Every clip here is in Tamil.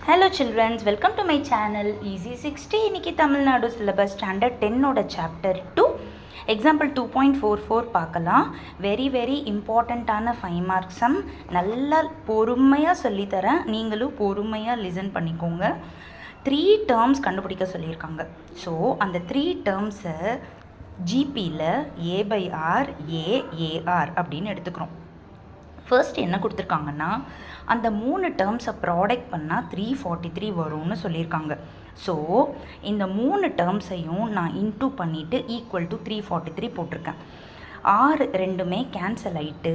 Hello children, welcome to my channel Easy 60. இன்னைக்கு தமிழ்நாடு syllabus standard 10 ஓட chapter 2 example 2.44 பார்க்கலாம். very importantஆன 5 mark sum. நல்லா பொறுமையா சொல்லி தரேன். நீங்களும் பொறுமையா listen பண்ணிக்கோங்க. 3 terms கண்டுபிடிக்க சொல்லியிருக்காங்க. ஸோ அந்த 3 terms-ஐ GPல A/R AAR அப்படின்னு எடுத்துக்கிறோம். ஃபர்ஸ்ட் என்ன கொடுத்துருக்காங்கன்னா அந்த 3 டேர்ம்ஸை ப்ராடக்ட் பண்ணால் 343 வரும்னு சொல்லியிருக்காங்க. ஸோ இந்த 3 டேர்ம்ஸையும் நான் இன்டூ பண்ணிவிட்டு ஈக்குவல் டு 343 போட்டிருக்கேன். ஆறு ரெண்டுமே கேன்சல் ஆகிட்டு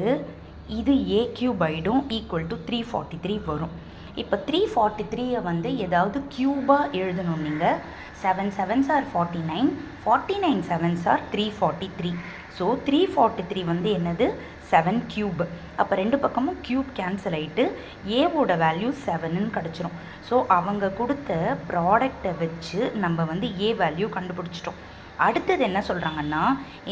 இது ஏ கியூப் ஆகிடும் ஈக்குவல் டு 343 வரும். இப்போ 343-ஐ வந்து ஏதாவது க்யூபாக எழுதணும். நீங்கள் 7 7s are 49, 49 7s are 343. So 343 வந்து என்னது 7 கியூப். அப்போ ரெண்டு பக்கமும் கியூப் கேன்சல் ஆகிட்டு ஏவோட வேல்யூ 7ன்னு கிடச்சிரும். ஸோ அவங்க கொடுத்த ப்ராடக்டை வச்சு நம்ம வந்து ஏ வேல்யூ கண்டுபிடிச்சிட்டோம். அடுத்தது என்ன சொல்கிறாங்கன்னா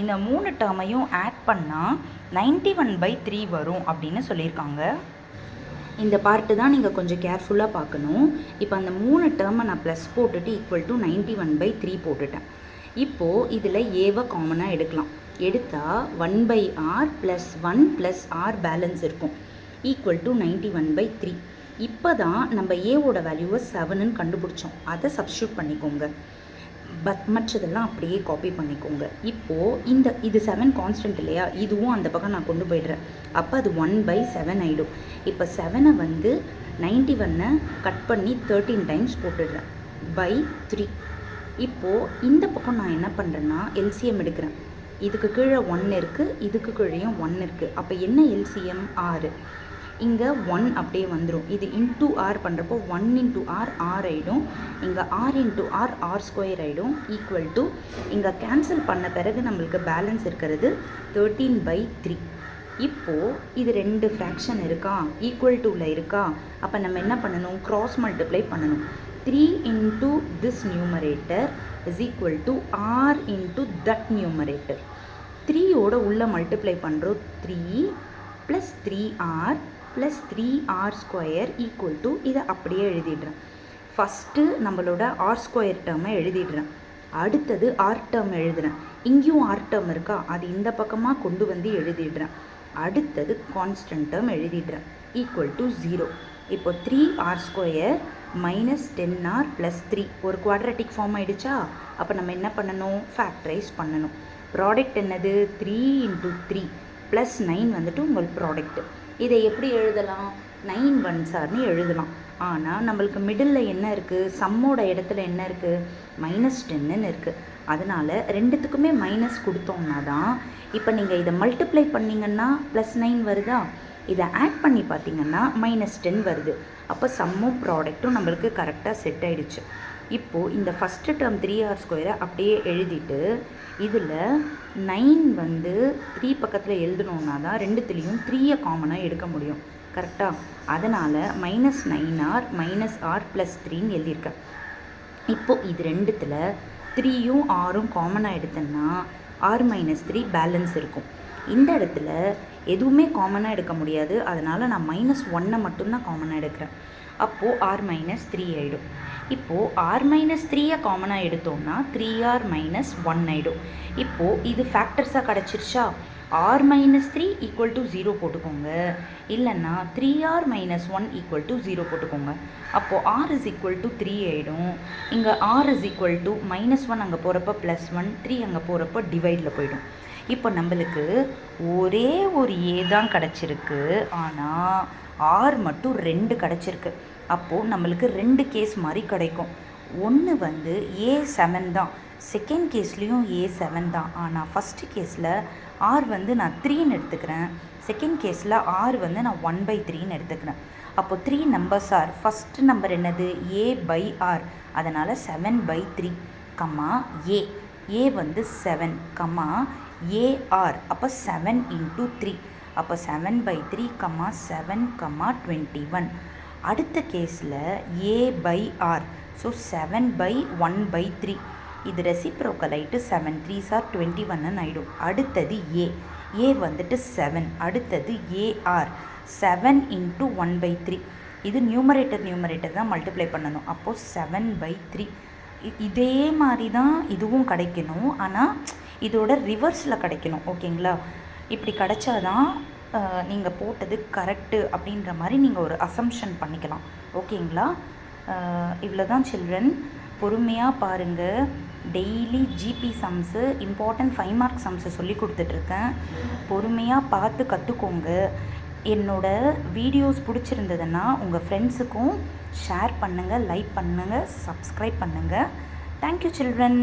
இந்த 3 டேர்மையும் ஆட் பண்ணால் 91/3 வரும் அப்படின்னு சொல்லியிருக்காங்க. இந்த பார்ட்டு தான் நீங்கள் கொஞ்சம் கேர்ஃபுல்லாக பார்க்கணும். இப்போ அந்த 3 டேர்மை நான் ப்ளஸ் போட்டுட்டு ஈக்குவல் டு 91/3 போட்டுட்டேன். இப்போது இதில் ஏவை காமனாக எடுக்கலாம். எடுத்தால் 1/r + 1 + r பேலன்ஸ் இருக்கும் ஈக்குவல் டு 91/3. இப்போ தான் நம்ம ஏவோட வேல்யூவை 7ன்னு கண்டுபிடிச்சோம். அதை சப்ஸ்டியூட் பண்ணிக்கோங்க. மற்றதெல்லாம் அப்படியே காப்பி பண்ணிக்கோங்க. இப்போது இது 7 கான்ஸ்டன்ட் இல்லையா, இதுவும் அந்த பக்கம் நான் கொண்டு போய்ட்றேன். அப்போ அது 1/7 ஆகிடும். இப்போ 7-ஐ வந்து 91-ஐ கட் பண்ணி 13 டைம்ஸ் போட்டுடுறேன் /3. இப்போது இந்த பக்கம் நான் என்ன பண்ணுறேன்னா எல்சிஎம் எடுக்கிறேன். இதுக்கு கீழே 1 இருக்குது, இதுக்கு கீழேயும் 1 இருக்குது. அப்போ என்ன எல்சிஎம் 6. இங்கே 1 அப்படியே வந்துடும். இது இன்டூ ஆர் பண்ணுறப்போ 1 × r r ஆகிடும். இங்கே r × r r² ஆகிடும் ஈக்குவல் டு இங்கே கேன்சல் பண்ண பிறகு நம்மளுக்கு பேலன்ஸ் இருக்கிறது 13/3. இப்போது இது 2 ஃப்ராக்ஷன் இருக்கா, ஈக்குவல் டூவில் இருக்கா. அப்போ நம்ம என்ன பண்ணணும், க்ராஸ் மல்டிப்ளை பண்ணணும். 3 × this numerator is equal to r into that numerator. 3-ஓட உள்ள மல்டிப்ளை பண்ணுறோம். 3 + 3r + 3r² ஈக்குவல் டு இதை அப்படியே எழுதிடுறேன். ஃபஸ்ட்டு நம்மளோட r² டேர்மை எழுதிடுறேன். அடுத்தது ஆர் டேர்ம் எழுதுகிறேன். இங்கேயும் ஆர் டேர்ம் இருக்கா, அது இந்த பக்கமாக கொண்டு வந்து எழுதிடுறேன். அடுத்தது கான்ஸ்டன்ட் டேர்ம் எழுதிடுறேன் ஈக்குவல் டு 0. இப்போ 3r² - 10r + 3 ஒரு குவாட்ரட்டிக் ஃபார்ம் ஆகிடுச்சா. அப்போ நம்ம என்ன பண்ணணும், ஃபேக்டரைஸ் பண்ணணும். ப்ராடக்ட் என்னது 3 × 3 + 9 வந்துட்டு உங்கள் ப்ராடக்ட். இதை எப்படி எழுதலாம், 9 1s are எழுதலாம். ஆனால் நம்மளுக்கு மிடில் என்ன இருக்குது, சம்மோட இடத்துல என்ன இருக்குது, -10ன்னு இருக்குது. அதனால் ரெண்டுத்துக்குமே மைனஸ் கொடுத்தோம்னா தான். இப்போ நீங்கள் இதை மல்டிப்ளை பண்ணிங்கன்னா +9 வருதா, இதை ஆட் பண்ணி பார்த்தீங்கன்னா -10 வருது. அப்போ சம்மும் ப்ராடக்ட்டும் நம்மளுக்கு கரெக்டாக செட் ஆகிடுச்சு. இப்போது இந்த ஃபஸ்ட்டு டேர்ம் 3r² அப்படியே எழுதிட்டு இதில் 9 வந்து 3 பக்கத்தில் எழுதணுன்னா தான் ரெண்டுத்துலேயும் 3-ஐ காமனாக எடுக்க முடியும். கரெக்டாக. அதனால் -9r - r + 3ன்னு எழுதியிருக்கேன். இப்போது இது ரெண்டுத்தில் 3யும் rம் காமனாக எடுத்தேன்னா r - 3 பேலன்ஸ் இருக்கும். இந்த இடத்துல எதுவுமே காமனாக எடுக்க முடியாது. அதனால் நான் -1-ஐ மட்டும்தான் காமனாக எடுக்கிறேன். அப்போது r - 3 ஆகிடும். இப்போது r - 3-ஐ காமனாக எடுத்தோம்னா 3r - 1 ஆகிடும். இப்போது இது ஃபேக்டர்ஸாக கிடச்சிருச்சா. r - 3 ஈக்குவல் டு 0 போட்டுக்கோங்க. இல்லைன்னா 3r - 1 ஈக்குவல் டு 0 போட்டுக்கோங்க. அப்போது r is equal to 3 ஆகிடும். இங்கே r is equal to -1 அங்கே போகிறப்ப +1, 3 அங்கே போகிறப்ப டிவைடில் போயிடும். இப்போ நம்மளுக்கு ஒரே ஒரு ஏ தான் கிடச்சிருக்கு, ஆனால் ஆர் மட்டும் 2 கிடச்சிருக்கு. அப்போது நம்மளுக்கு 2 கேஸ் மாதிரி கிடைக்கும். ஒன்று வந்து A7 தான், செகண்ட் கேஸ்லேயும் A7 தான். ஆனால் ஃபஸ்ட்டு கேஸில் ஆர் வந்து நான் 3ன்னு எடுத்துக்கிறேன், செகண்ட் கேஸில் ஆர் வந்து நான் 1/3ன்னு எடுத்துக்கிறேன். அப்போது 3 நம்பர்ஸ் ஆர், ஃபஸ்ட்டு நம்பர் என்னது A/r, அதனால் 7/3 கம்மா ஏ வந்து 7 கம்மா AR, அப்போ 7 × 3, அப்போ 7/3 7 21. அடுத்த கேஸில் A/r, ஸோ 7/1/3. இது ரெசிப்ரோக்கல் ஆகிட்டு 7 3s are 21ன்னு ஆகிடும். அடுத்தது ஏ வந்துட்டு 7. அடுத்தது AR 7 × 1/3. இது நியூமரேட்டர் தான் மல்டிப்ளை பண்ணணும். அப்போது 7/3. இதே மாதிரி தான் இதுவும் கிடைக்கணும், ஆனால் இதோட ரிவர்ஸில் கிடைக்கணும். ஓகேங்களா? இப்படி கிடைச்சாதான் நீங்கள் போட்டது கரெக்டு அப்படின்ற மாதிரி நீங்கள் ஒரு அசம்ஷன் பண்ணிக்கலாம். ஓகேங்களா? இவ்வளோ தான் சில்ட்ரன். பொறுமையாக பாருங்கள். Daily GB sums, important 5 mark sums சொல்லி கொடுத்துட்ருக்கேன். பொறுமையாக பார்த்து கற்றுக்கோங்க. என்னோடய வீடியோஸ் பிடிச்சிருந்ததுன்னா உங்கள் ஃப்ரெண்ட்ஸுக்கும் ஷேர் பண்ணுங்கள், லைக் பண்ணுங்கள், சப்ஸ்கிரைப் பண்ணுங்கள். Thank you children.